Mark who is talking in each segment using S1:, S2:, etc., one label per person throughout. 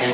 S1: Hello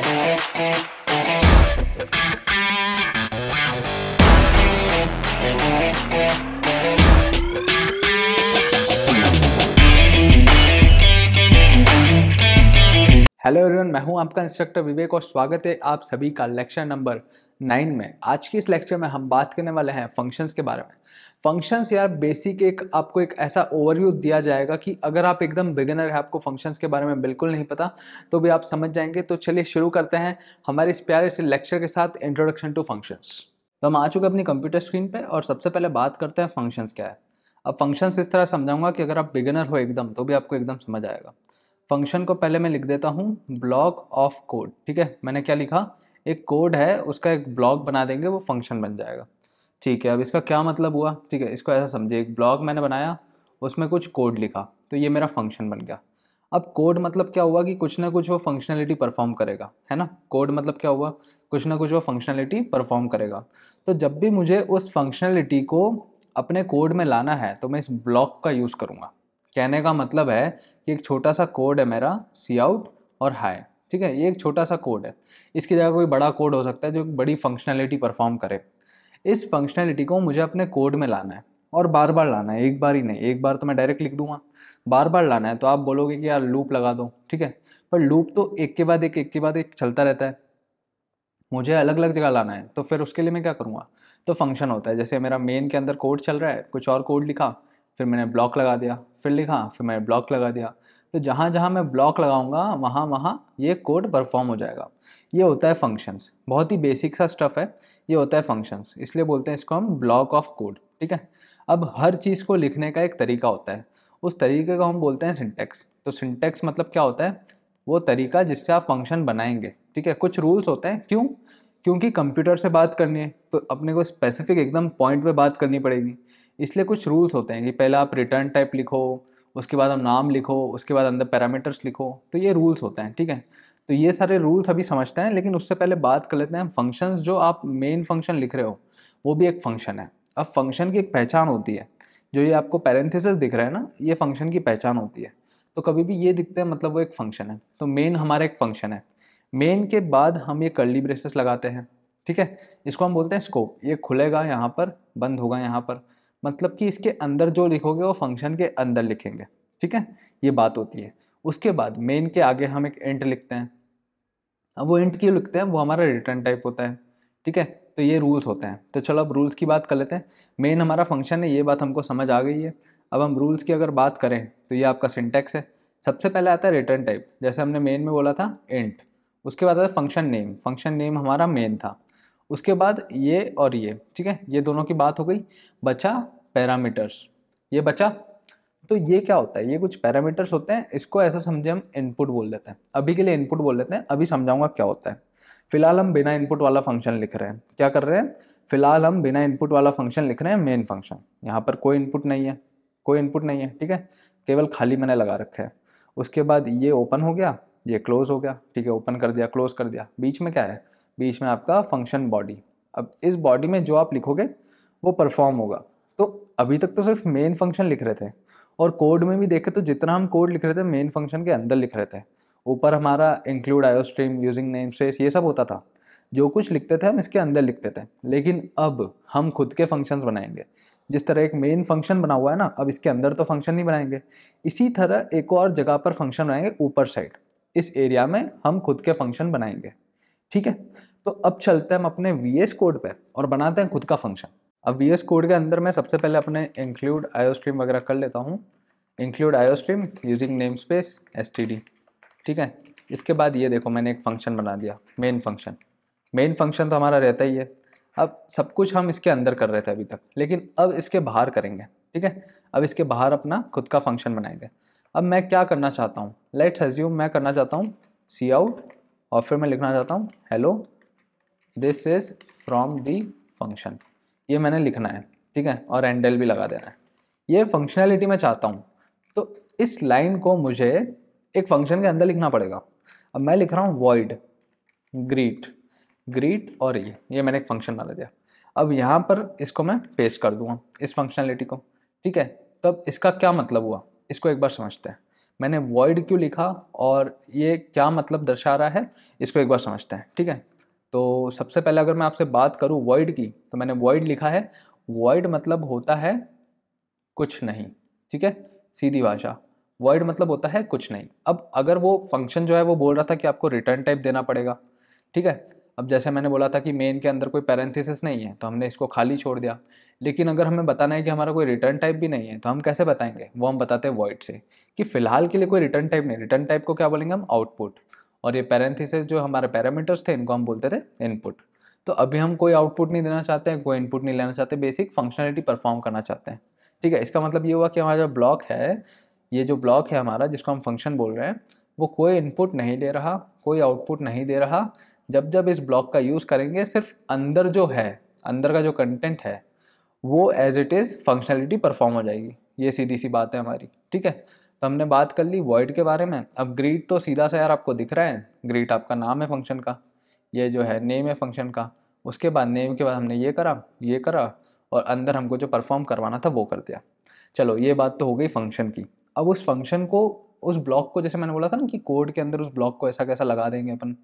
S1: everyone, मैं हूं आपका इंस्ट्रक्टर विवेक और स्वागत है आप सभी का लेक्चर नंबर 9 में। आज की इस लेक्चर में हम बात करने वाले हैं फंक्शंस के बारे में। फंक्शंस यार बेसिक आपको एक ऐसा ओवरव्यू दिया जाएगा कि अगर आप एकदम बिगिनर है, आपको फंक्शंस के बारे में बिल्कुल नहीं पता, तो भी आप समझ जाएंगे। तो चलिए शुरू करते हैं हमारे इस प्यारे से लेक्चर के साथ, इंट्रोडक्शन टू फंक्शंस। तो हम आ चुके हैं अपनी कंप्यूटर स्क्रीन पर और सबसे पहले बात करते हैं फंक्शंस क्या है। अब फंक्शंस इस तरह समझाऊंगा कि अगर आप बिगिनर हो एकदम, तो भी आपको एकदम समझ आएगा। फंक्शन को पहले मैं लिख देता हूँ ब्लॉक ऑफ कोड। ठीक है, मैंने क्या लिखा, एक कोड है, उसका एक ब्लॉक बना देंगे, वो फंक्शन बन जाएगा। ठीक है, अब इसका क्या मतलब हुआ, ठीक है, इसको ऐसा समझिए, एक ब्लॉक मैंने बनाया, उसमें कुछ कोड लिखा, तो ये मेरा फंक्शन बन गया। अब कोड मतलब क्या हुआ कि कुछ ना कुछ वो फंक्शनलिटी परफॉर्म करेगा, है ना। कोड मतलब क्या हुआ, कुछ ना कुछ वो फंक्शनलिटी परफॉर्म करेगा। तो जब भी मुझे उस फंक्शनलिटी को अपने कोड में लाना है, तो मैं इस ब्लॉक का यूज़ करूँगा। कहने का मतलब है कि एक छोटा सा कोड है मेरा, सी आउट और हाई। ठीक है, ये एक छोटा सा कोड है, इसकी जगह कोई बड़ा कोड हो सकता है जो बड़ी फंक्शनैलिटी परफॉर्म करे। इस फंक्शनैलिटी को मुझे अपने कोड में लाना है और बार बार लाना है, एक बार ही नहीं। एक बार तो मैं डायरेक्ट लिख दूंगा, बार बार लाना है तो आप बोलोगे कि यार लूप लगा दो। ठीक है, पर लूप तो एक के बाद एक चलता रहता है, मुझे अलग अलग जगह लाना है। तो फिर उसके लिए मैं क्या करूँगा, तो फंक्शन होता है। जैसे मेरा मेन के अंदर कोड चल रहा है, कुछ और कोड लिखा, फिर मैंने ब्लॉक लगा दिया, फिर लिखा, फिर मैंने ब्लॉक लगा दिया। तो जहाँ जहाँ मैं ब्लॉक लगाऊंगा वहाँ वहाँ ये कोड परफॉर्म हो जाएगा। ये होता है फंक्शंस, बहुत ही बेसिक सा स्टफ है, ये होता है फंक्शंस, इसलिए बोलते हैं इसको हम ब्लॉक ऑफ कोड। ठीक है, अब हर चीज़ को लिखने का एक तरीका होता है, उस तरीके को हम बोलते हैं सिंटैक्स। तो सिंटैक्स मतलब क्या होता है, वो तरीका जिससे आप फंक्शन बनाएंगे। ठीक है, कुछ रूल्स होते हैं, क्यों, क्योंकि कंप्यूटर से बात करनी है तो अपने को स्पेसिफिक एकदम पॉइंट पे बात करनी पड़ेगी, इसलिए कुछ रूल्स होते हैं कि पहले आप रिटर्न टाइप लिखो, उसके बाद हम नाम लिखो, उसके बाद अंदर पैरामीटर्स लिखो, तो ये रूल्स होते हैं। ठीक है, तो ये सारे रूल्स अभी समझते हैं, लेकिन उससे पहले बात कर लेते हैं फंक्शंस। जो आप मेन फंक्शन लिख रहे हो वो भी एक फंक्शन है। अब फंक्शन की एक पहचान होती है, जो ये आपको पैरेंथेसिस दिख रहा है ना, ये फंक्शन की पहचान होती है। तो कभी भी ये दिखते हैं मतलब वो एक फंक्शन है। तो मेन हमारा एक फंक्शन है, मेन के बाद हम ये कर्ली ब्रेसेस लगाते हैं। ठीक है, इसको हम बोलते हैं स्कोप। ये खुलेगा यहाँ पर, बंद होगा यहाँ पर, मतलब कि इसके अंदर जो लिखोगे वो फंक्शन के अंदर लिखेंगे। ठीक है, ये बात होती है। उसके बाद मेन के आगे हम एक इंट लिखते हैं। अब वो इंट क्यों लिखते हैं, वो हमारा रिटर्न टाइप होता है। ठीक है, तो ये रूल्स होते हैं। तो चलो अब रूल्स की बात कर लेते हैं। मेन हमारा फंक्शन है, ये बात हमको समझ आ गई है। अब हम रूल्स की अगर बात करें तो ये आपका सिंटैक्स है। सबसे पहले आता है रिटर्न टाइप, जैसे हमने मेन में बोला था इंट। उसके बाद आता है फंक्शन नेम, फंक्शन नेम हमारा मेन था। उसके बाद ये और ये, ठीक है, ये दोनों की बात हो गई। बचा पैरामीटर्स, ये बचा। तो ये क्या होता है, ये कुछ पैरामीटर्स होते हैं, इसको ऐसा समझे हम इनपुट बोल देते हैं। अभी के लिए इनपुट बोल देते हैं, अभी समझाऊंगा क्या होता है। फिलहाल हम बिना इनपुट वाला फंक्शन लिख रहे हैं। क्या कर रहे हैं, फिलहाल हम बिना इनपुट वाला फंक्शन लिख रहे हैं, मेन फंक्शन। यहाँ पर कोई इनपुट नहीं है, कोई इनपुट नहीं है। ठीक है, केवल खाली मैंने लगा रखा है। उसके बाद ये ओपन हो गया, ये क्लोज हो गया। ठीक है, ओपन कर दिया, क्लोज कर दिया। बीच में क्या है, बीच में आपका फंक्शन बॉडी। अब इस बॉडी में जो आप लिखोगे वो परफॉर्म होगा। तो अभी तक तो सिर्फ मेन फंक्शन लिख रहे थे, और कोड में भी देखे तो जितना हम कोड लिख रहे थे मेन फंक्शन के अंदर लिख रहे थे। ऊपर हमारा include iostream using name space ये सब होता था, जो कुछ लिखते थे हम इसके अंदर लिखते थे। लेकिन अब हम खुद के फंक्शंस बनाएंगे। जिस तरह एक मेन फंक्शन बना हुआ है ना, अब इसके अंदर तो फंक्शन नहीं बनाएंगे, इसी तरह एक और जगह पर फंक्शन बनाएंगे ऊपर साइड। इस एरिया में हम खुद के फंक्शन बनाएंगे। ठीक है, तो अब चलते हैं हम अपने VS कोड पे और बनाते हैं खुद का फंक्शन। अब VS कोड के अंदर मैं सबसे पहले अपने इंक्लूड आयोस्ट्रीम वगैरह कर लेता हूँ। Include iostream using name space std। ठीक है, इसके बाद ये देखो मैंने एक फंक्शन बना दिया, मेन फंक्शन। मेन फंक्शन तो हमारा रहता ही है। अब सब कुछ हम इसके अंदर कर रहे थे अभी तक, लेकिन अब इसके बाहर करेंगे। ठीक है, अब इसके बाहर अपना खुद का फंक्शन बनाएंगे। अब मैं क्या करना चाहता हूँ, लेट्स अज्यूम मैं करना चाहता हूँ सी आउट, और फिर मैं लिखना चाहता हूँ hello this is from the function. ये मैंने लिखना है। ठीक है, और एंडल भी लगा देना है। ये फंक्शनैलिटी मैं चाहता हूँ, तो इस लाइन को मुझे एक फंक्शन के अंदर लिखना पड़ेगा। अब मैं लिख रहा हूँ वॉइड ग्रीट, ग्रीट, और ये मैंने एक फंक्शन बना दिया। अब यहाँ पर इसको मैं पेस्ट कर दूँगा, इस फंक्शनैलिटी को। ठीक है, तब इसका क्या मतलब हुआ, इसको एक बार समझते हैं। मैंने वॉइड क्यों लिखा और ये क्या मतलब दर्शा रहा है, इसको एक बार समझते हैं। ठीक है, तो सबसे पहले अगर मैं आपसे बात करूँ वॉइड की, तो मैंने वॉइड लिखा है। वॉइड मतलब होता है कुछ नहीं। ठीक है, सीधी भाषा, वॉइड मतलब होता है कुछ नहीं। अब अगर वो फंक्शन जो है वो बोल रहा था कि आपको रिटर्न टाइप देना पड़ेगा। ठीक है, अब जैसे मैंने बोला था कि मेन के अंदर कोई पैरेंथेसिस नहीं है तो हमने इसको खाली छोड़ दिया। लेकिन अगर हमें बताना है कि हमारा कोई रिटर्न टाइप भी नहीं है तो हम कैसे बताएंगे, वो हम बताते हैं वॉइड से, कि फिलहाल के लिए कोई रिटर्न टाइप नहीं। रिटर्न टाइप को क्या बोलेंगे हम, आउटपुट। और ये पैरेंथेसिस जो हमारे पैरामीटर्स थे इनको हम बोलते थे इनपुट। तो अभी हम कोई आउटपुट नहीं देना चाहते हैं, कोई इनपुट नहीं लेना चाहते, बेसिक फंक्शनलिटी परफॉर्म करना चाहते हैं। ठीक है, इसका मतलब ये हुआ कि हमारा जो ब्लॉक है, ये जो ब्लॉक है हमारा जिसको हम फंक्शन बोल रहे हैं, वो कोई इनपुट नहीं ले रहा, कोई आउटपुट नहीं दे रहा। जब जब इस ब्लॉक का यूज़ करेंगे सिर्फ अंदर जो है, अंदर का जो कंटेंट है वो as it is functionality perform हो जाएगी। ये सीधी सी बात है हमारी। ठीक है, तो हमने बात कर ली वॉइड के बारे में। अब ग्रीट तो सीधा सा यार आपको दिख रहा है, ग्रीट आपका नाम है फंक्शन का, ये जो है नेम है फंक्शन का। उसके बाद नेम के बाद हमने ये करा और अंदर हमको जो परफॉर्म करवाना था वो कर दिया। चलो ये बात तो हो गई फंक्शन की। अब उस फंक्शन को, उस ब्लॉक को, जैसे मैंने बोला था ना कि कोड के अंदर उस ब्लॉक को ऐसा कैसा लगा देंगे अपन,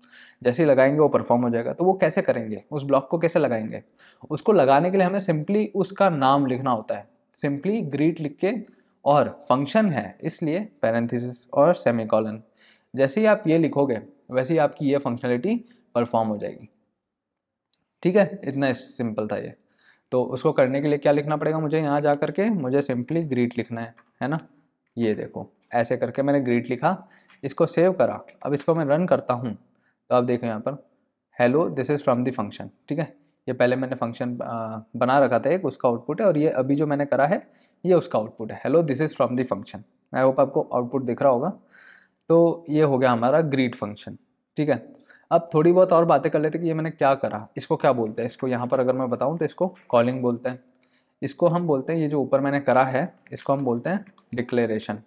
S1: जैसे ही लगाएंगे वो परफॉर्म हो जाएगा। तो वो कैसे करेंगे, उस ब्लॉक को कैसे लगाएंगे, उसको लगाने के लिए हमें सिंपली उसका नाम लिखना होता है। सिंपली ग्रीट लिख के, और फंक्शन है इसलिए पैरेंथेसिस और सेमीकोलन। जैसे ही आप ये लिखोगे वैसे ही आपकी ये फंक्शनलिटी परफॉर्म हो जाएगी। ठीक है, इतना सिंपल था ये। तो उसको करने के लिए क्या लिखना पड़ेगा मुझे, यहाँ जा करके मुझे सिंपली ग्रीट लिखना है ना। ये देखो ऐसे करके मैंने ग्रीट लिखा, इसको सेव करा। अब इसको मैं रन करता हूँ तो आप देखो यहाँ पर hello this is from the function. ठीक है, ये पहले मैंने फंक्शन बना रखा था एक, उसका आउटपुट है, और ये अभी जो मैंने करा है ये उसका आउटपुट है। Hello this is from the function. I hope आपको आउटपुट दिख रहा होगा। तो ये हो गया हमारा ग्रीट फंक्शन। ठीक है, अब थोड़ी बहुत और बातें कर लेते कि ये मैंने क्या करा, इसको क्या बोलते हैं। इसको यहाँ पर अगर मैं बताऊँ तो इसको कॉलिंग बोलते हैं। इसको हम बोलते हैं, ये जो ऊपर मैंने करा है इसको हम बोलते हैं डिक्लेरेशन।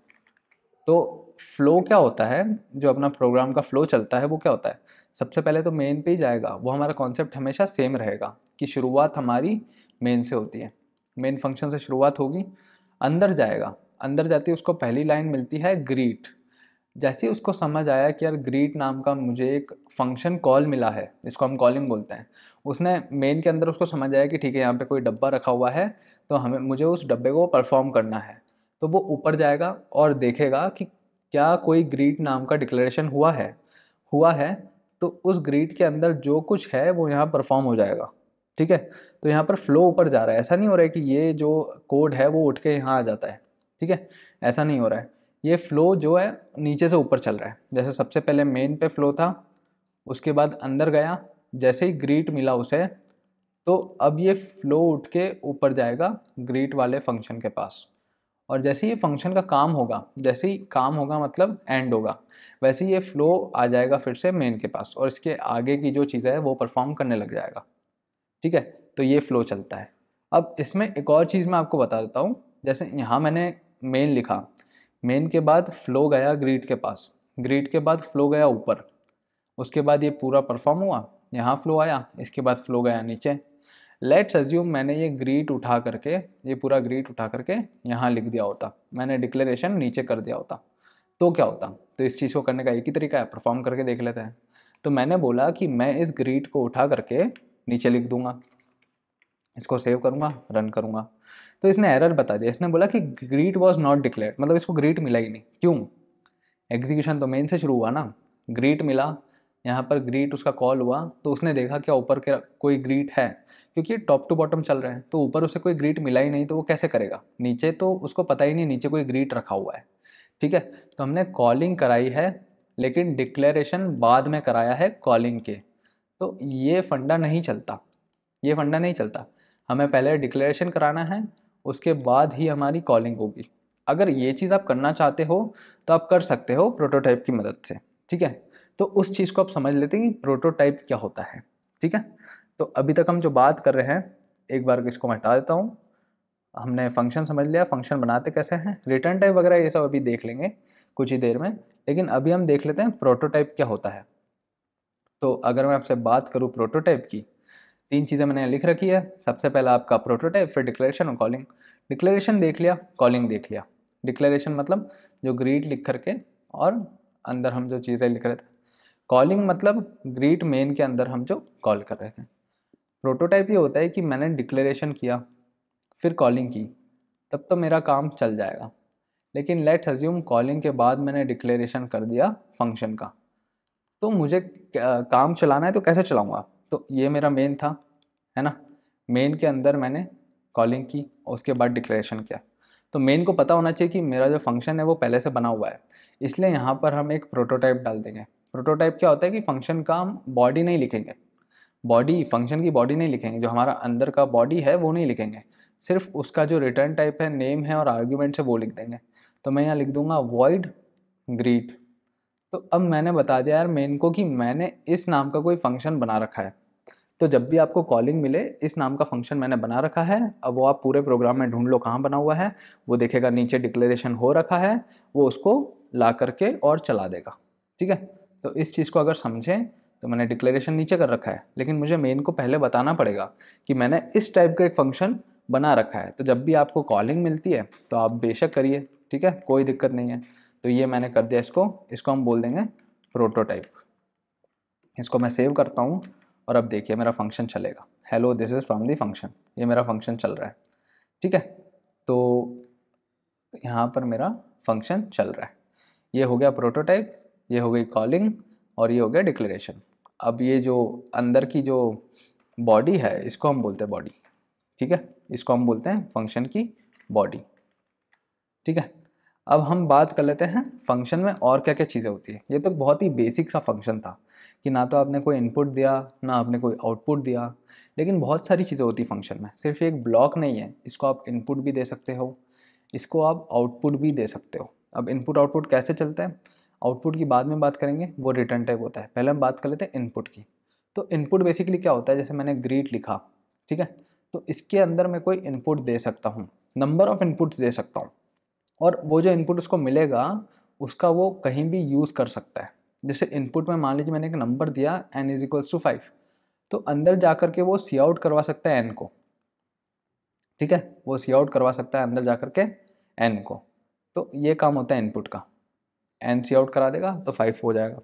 S1: तो फ्लो क्या होता है, जो अपना प्रोग्राम का फ्लो चलता है वो क्या होता है, सबसे पहले तो मेन पे ही जाएगा। वो हमारा कॉन्सेप्ट हमेशा सेम रहेगा कि शुरुआत हमारी मेन से होती है, मेन फंक्शन से शुरुआत होगी, अंदर जाएगा, अंदर जाती है उसको पहली लाइन मिलती है ग्रीट। जैसे ही उसको समझ आया कि यार ग्रीट नाम का मुझे एक फंक्शन कॉल मिला है, इसको हम कॉलिंग बोलते हैं, उसने मेन के अंदर उसको समझ आया कि ठीक है यहाँ पे कोई डब्बा रखा हुआ है तो हमें, मुझे उस डब्बे को परफॉर्म करना है। तो वो ऊपर जाएगा और देखेगा कि क्या कोई ग्रीट नाम का डिक्लेरेशन हुआ है तो उस ग्रीट के अंदर जो कुछ है वो यहाँ परफॉर्म हो जाएगा। ठीक है, तो यहाँ पर फ्लो ऊपर जा रहा है, ऐसा नहीं हो रहा है कि ये जो कोड है वो उठ के यहाँ आ जाता है। ठीक है, ऐसा नहीं हो रहा है, ये फ्लो जो है नीचे से ऊपर चल रहा है। जैसे सबसे पहले मेन पे फ्लो था, उसके बाद अंदर गया, जैसे ही ग्रीट मिला उसे तो अब ये फ्लो उठ के ऊपर जाएगा ग्रीट वाले फंक्शन के पास। और जैसे ही ये फंक्शन का काम होगा, जैसे ही काम होगा मतलब एंड होगा, वैसे ही ये फ्लो आ जाएगा फिर से मेन के पास और इसके आगे की जो चीज़ें है वो परफॉर्म करने लग जाएगा। ठीक है, तो ये फ्लो चलता है। अब इसमें एक और चीज़ मैं आपको बता देता हूँ। जैसे यहाँ मैंने मेन लिखा, मेन के बाद फ्लो गया ग्रीट के पास, ग्रीट के बाद फ्लो गया ऊपर, उसके बाद ये पूरा परफॉर्म हुआ, यहाँ फ्लो आया, इसके बाद फ्लो गया नीचे। लेट्स अज्यूम मैंने ये ग्रीट उठा करके, ये पूरा ग्रीट उठा करके यहाँ लिख दिया होता, मैंने डिक्लेरेशन नीचे कर दिया होता, तो क्या होता। तो इस चीज़ को करने का एक ही तरीका है, परफॉर्म करके देख लेते हैं। तो मैंने बोला कि मैं इस ग्रीट को उठा करके नीचे लिख दूंगा, इसको सेव करूंगा, रन करूंगा। तो इसने एरर बता दिया, इसने बोला कि ग्रीट वॉज नॉट डिक्लेयर्ड, मतलब इसको ग्रीट मिला ही नहीं। क्यों, एग्जीक्यूशन तो मेन से शुरू हुआ ना, ग्रीट मिला, यहाँ पर ग्रीट उसका कॉल हुआ तो उसने देखा क्या ऊपर के कोई ग्रीट है, क्योंकि टॉप टू बॉटम चल रहे हैं तो ऊपर उसे कोई ग्रीट मिला ही नहीं तो वो कैसे करेगा, नीचे तो उसको पता ही नहीं नीचे कोई ग्रीट रखा हुआ है। ठीक है, तो हमने कॉलिंग कराई है लेकिन डिक्लेरेशन बाद में कराया है कॉलिंग के। तो ये फंडा नहीं चलता, ये फंडा नहीं चलता, हमें पहले डिक्लेरेशन कराना है उसके बाद ही हमारी कॉलिंग होगी। अगर ये चीज़ आप करना चाहते हो तो आप कर सकते हो प्रोटोटाइप की मदद से। ठीक है, तो उस चीज़ को आप समझ लेते हैं कि प्रोटोटाइप क्या होता है। ठीक है, तो अभी तक हम जो बात कर रहे हैं, एक बार इसको मैं हटा देता हूँ। हमने फंक्शन समझ लिया, फंक्शन बनाते कैसे हैं, रिटर्न टाइप वगैरह ये सब अभी देख लेंगे कुछ ही देर में, लेकिन अभी हम देख लेते हैं प्रोटोटाइप क्या होता है। तो अगर मैं आपसे बात करूँ प्रोटोटाइप की, तीन चीज़ें मैंने लिख रखी है। सबसे पहला आपका प्रोटोटाइप, फिर डिक्लेरेशन और कॉलिंग। डिक्लेरेशन देख लिया, कॉलिंग देख लिया। डिक्लेरेशन मतलब जो ग्रीट लिख करके और अंदर हम जो चीज़ें लिख रहे थे। कॉलिंग मतलब ग्रीट मेन के अंदर हम जो कॉल कर रहे थे। प्रोटोटाइप ये होता है कि मैंने डिक्लेरेशन किया फिर कॉलिंग की, तब तो मेरा काम चल जाएगा। लेकिन लेट्स अज्यूम कॉलिंग के बाद मैंने डिक्लेरेशन कर दिया फंक्शन का, तो मुझे काम चलाना है तो कैसे चलाऊँगा? तो ये मेरा मेन था, है ना। मेन के अंदर मैंने कॉलिंग की और उसके बाद डिक्लेरेशन किया। तो मेन को पता होना चाहिए कि मेरा जो फंक्शन है वो पहले से बना हुआ है, इसलिए यहाँ पर हम एक प्रोटोटाइप डाल देंगे। प्रोटोटाइप क्या होता है कि फंक्शन का हम बॉडी नहीं लिखेंगे, बॉडी फंक्शन की बॉडी नहीं लिखेंगे, जो हमारा अंदर का बॉडी है वो नहीं लिखेंगे, सिर्फ उसका जो रिटर्न टाइप है, नेम है और आर्ग्यूमेंट है वो लिख देंगे। तो मैं यहाँ लिख दूंगा वॉइड ग्रीट। तो अब मैंने बता दिया यार मेन को कि मैंने इस नाम का कोई फंक्शन बना रखा है। तो जब भी आपको कॉलिंग मिले, इस नाम का फंक्शन मैंने बना रखा है, अब वो आप पूरे प्रोग्राम में ढूंढ लो कहाँ बना हुआ है, वो देखेगा नीचे डिक्लेरेशन हो रखा है, वो उसको ला करके और चला देगा। ठीक है, तो इस चीज़ को अगर समझें तो मैंने डिक्लेरेशन नीचे कर रखा है, लेकिन मुझे मेन को पहले बताना पड़ेगा कि मैंने इस टाइप का एक फंक्शन बना रखा है। तो जब भी आपको कॉलिंग मिलती है तो आप बेशक करिए, ठीक है, कोई दिक्कत नहीं है। तो ये मैंने कर दिया, इसको हम बोल देंगे प्रोटोटाइप। इसको मैं सेव करता हूँ और अब देखिए मेरा फंक्शन चलेगा। Hello this is from the function, ये मेरा फंक्शन चल रहा है। ठीक है, तो यहाँ पर मेरा फंक्शन चल रहा है। ये हो गया प्रोटोटाइप, ये हो गई कॉलिंग और ये हो गया डिक्लेरेशन। अब ये जो अंदर की जो बॉडी है इसको हम बोलते हैं बॉडी। ठीक है, इसको हम बोलते हैं फंक्शन की बॉडी। ठीक है, अब हम बात कर लेते हैं फंक्शन में और क्या क्या चीज़ें होती है। ये तो बहुत ही बेसिक सा फंक्शन था कि ना तो आपने कोई इनपुट दिया ना आपने कोई आउटपुट दिया, लेकिन बहुत सारी चीज़ें होती फंक्शन में। सिर्फ एक ब्लॉक नहीं है, इसको आप इनपुट भी दे सकते हो, इसको आप आउटपुट भी दे सकते हो। अब इनपुट आउटपुट कैसे चलता है, आउटपुट की बाद में बात करेंगे, वो रिटर्न टाइप होता है। पहले हम बात कर लेते हैं इनपुट की। तो इनपुट बेसिकली क्या होता है, जैसे मैंने ग्रीट लिखा, ठीक है, तो इसके अंदर मैं कोई इनपुट दे सकता हूँ, नंबर ऑफ इनपुट्स दे सकता हूँ, और वो जो इनपुट उसको मिलेगा उसका वो कहीं भी यूज़ कर सकता है। जैसे इनपुट में मान लीजिए मैंने एक नंबर दिया n=5, तो अंदर जा कर के वो सी आउट करवा सकता है n को। ठीक है, वो सी आउट करवा सकता है अंदर जा कर के n को। तो ये काम होता है इनपुट का, n सी आउट करा देगा तो 5 हो जाएगा।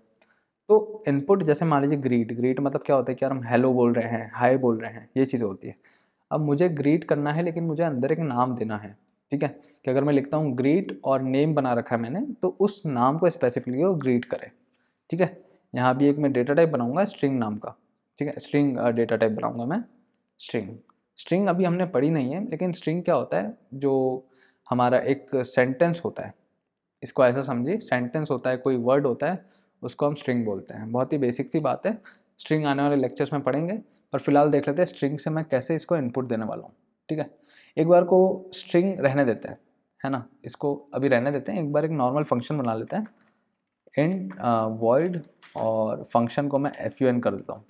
S1: तो इनपुट जैसे मान लीजिए ग्रीट, ग्रीट मतलब क्या होता है कि यार हम हेलो बोल रहे हैं, हाय बोल रहे हैं, ये चीज़ें होती है। अब मुझे ग्रीट करना है लेकिन मुझे अंदर एक नाम देना है। ठीक है, कि अगर मैं लिखता हूँ ग्रीट और नेम बना रखा है मैंने, तो उस नाम को स्पेसिफिकली वो ग्रीट करे। ठीक है, यहाँ भी एक मैं डेटा टाइप बनाऊंगा स्ट्रिंग नाम का। ठीक है, स्ट्रिंग डेटा टाइप बनाऊंगा मैं स्ट्रिंग। स्ट्रिंग अभी हमने पढ़ी नहीं है, लेकिन स्ट्रिंग क्या होता है, जो हमारा एक सेंटेंस होता है, इसको ऐसा समझिए, सेंटेंस होता है, कोई वर्ड होता है, उसको हम स्ट्रिंग बोलते हैं। बहुत ही बेसिक सी बात है, स्ट्रिंग आने वाले लेक्चर्स में पढ़ेंगे, पर फिलहाल देख लेते हैं स्ट्रिंग से मैं कैसे इसको इनपुट देने वाला हूँ। ठीक है, एक बार को स्ट्रिंग रहने देते हैं, है ना, इसको अभी रहने देते हैं। एक बार एक नॉर्मल फंक्शन बना लेते हैं, इंट वॉइड, और फंक्शन को मैं fun कर देता हूँ,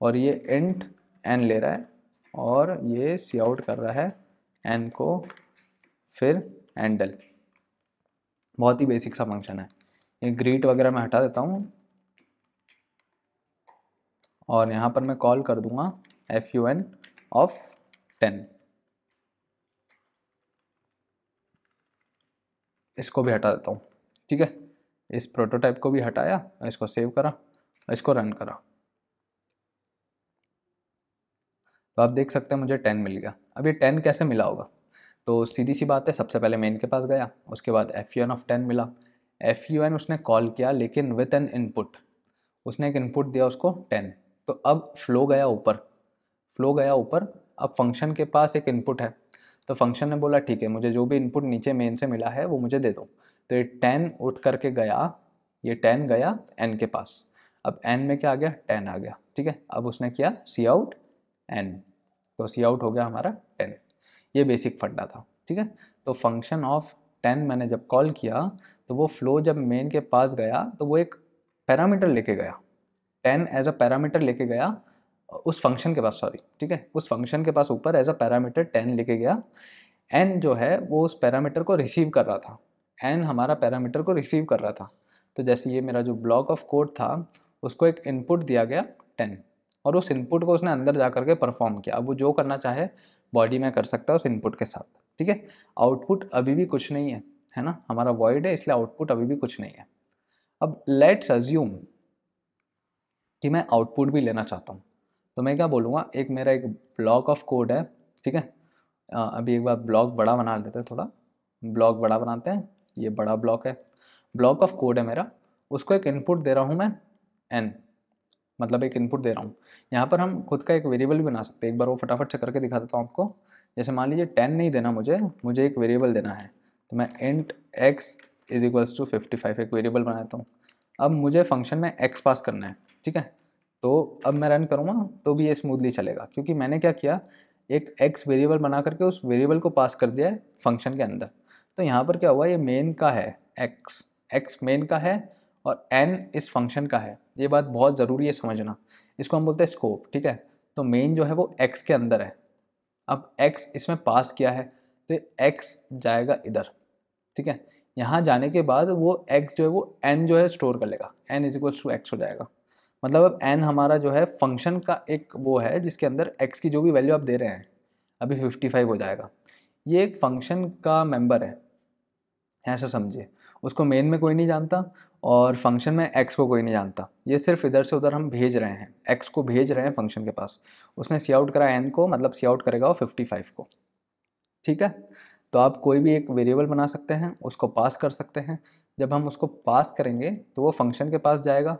S1: और ये इंट n ले रहा है और ये सी आउट कर रहा है n को, फिर हैंडल। बहुत ही बेसिक सा फंक्शन है। ये ग्रीट वगैरह मैं हटा देता हूँ और यहाँ पर मैं कॉल कर दूंगा fun ऑफ 10। इसको भी हटा देता हूँ। ठीक है, इस प्रोटोटाइप को भी हटाया, इसको सेव करा, इसको रन करा, तो आप देख सकते हैं मुझे 10 मिल गया। अब ये 10 कैसे मिला होगा, तो सीधी सी बात है, सबसे पहले मेन के पास गया, उसके बाद fun ऑफ 10 मिला। fun उसने कॉल किया लेकिन विथ एन इनपुट, उसने एक इनपुट दिया उसको 10। तो अब फ्लो गया ऊपर, फ्लो गया ऊपर। अब फंक्शन के पास एक इनपुट है, तो फंक्शन ने बोला ठीक है, मुझे जो भी इनपुट नीचे मेन से मिला है वो मुझे दे दो। तो ये 10 उठ करके गया, ये 10 गया n के पास। अब n में क्या आ गया, 10 आ गया। ठीक है, अब उसने किया सी आउट n, तो सी आउट हो गया हमारा 10। ये बेसिक फंडा था। ठीक है, तो फंक्शन ऑफ 10 मैंने जब कॉल किया, तो वो फ्लो जब मेन के पास गया तो वो एक पैरामीटर लेके गया, 10 एज अ पैरामीटर लेके गया उस फंक्शन के पास, सॉरी, ठीक है, उस फंक्शन के पास ऊपर एज अ पैरामीटर 10 लेके गया। n जो है वो उस पैरामीटर को रिसीव कर रहा था, n हमारा पैरामीटर को रिसीव कर रहा था। तो जैसे ये मेरा जो ब्लॉक ऑफ कोड था, उसको एक इनपुट दिया गया 10, और उस इनपुट को उसने अंदर जा करके परफॉर्म किया। अब वो जो करना चाहे बॉडी में कर सकता है उस इनपुट के साथ। ठीक है, आउटपुट अभी भी कुछ नहीं है, है ना, हमारा वॉइड है इसलिए आउटपुट अभी भी कुछ नहीं है। अब लेट्स अज्यूम कि मैं आउटपुट भी लेना चाहता हूँ, तो मैं क्या बोलूँगा, एक मेरा एक ब्लॉक ऑफ कोड है, ठीक है। अभी एक बार ब्लॉक बड़ा बना लेते हैं, थोड़ा ब्लॉक बड़ा बनाते हैं, ये बड़ा ब्लॉक है, ब्लॉक ऑफ कोड है मेरा, उसको एक इनपुट दे रहा हूँ मैं n, मतलब एक इनपुट दे रहा हूँ। यहाँ पर हम खुद का एक वेरिएबल भी बना सकते हैं, एक बार वो फटाफट से करके दिखा देता हूँ आपको। जैसे मान लीजिए 10 नहीं देना मुझे एक वेरिएबल देना है, तो मैं int x is equals to 55 एक वेरिएबल बनाता हूँ। अब मुझे फंक्शन में x पास करना है, ठीक है। तो अब मैं रन करूँगा तो भी ये स्मूथली चलेगा, क्योंकि मैंने क्या किया, एक x वेरिएबल बना करके उस वेरिएबल को पास कर दिया है फंक्शन के अंदर। तो यहाँ पर क्या हुआ, ये मेन का है x मेन का है और n इस फंक्शन का है। ये बात बहुत ज़रूरी है समझना, इसको हम बोलते हैं स्कोप, ठीक है। तो मेन जो है वो x के अंदर है, अब x इसमें पास किया है तो x जाएगा इधर, ठीक है। यहाँ जाने के बाद वो x जो है वो n जो है स्टोर कर लेगा, n is equals to x हो जाएगा। मतलब अब n हमारा जो है फंक्शन का एक वो है जिसके अंदर x की जो भी वैल्यू आप दे रहे हैं, अभी 55 हो जाएगा। ये एक फंक्शन का मेंबर है, ऐसा समझिए। उसको मेन में कोई नहीं जानता और फंक्शन में x को कोई नहीं जानता, ये सिर्फ इधर से उधर हम भेज रहे हैं, x को भेज रहे हैं फंक्शन के पास। उसने सी आउट करा n को, मतलब सी आउट करेगा वो 55 को, ठीक है। तो आप कोई भी एक वेरिएबल बना सकते हैं, उसको पास कर सकते हैं। जब हम उसको पास करेंगे तो वो फंक्शन के पास जाएगा,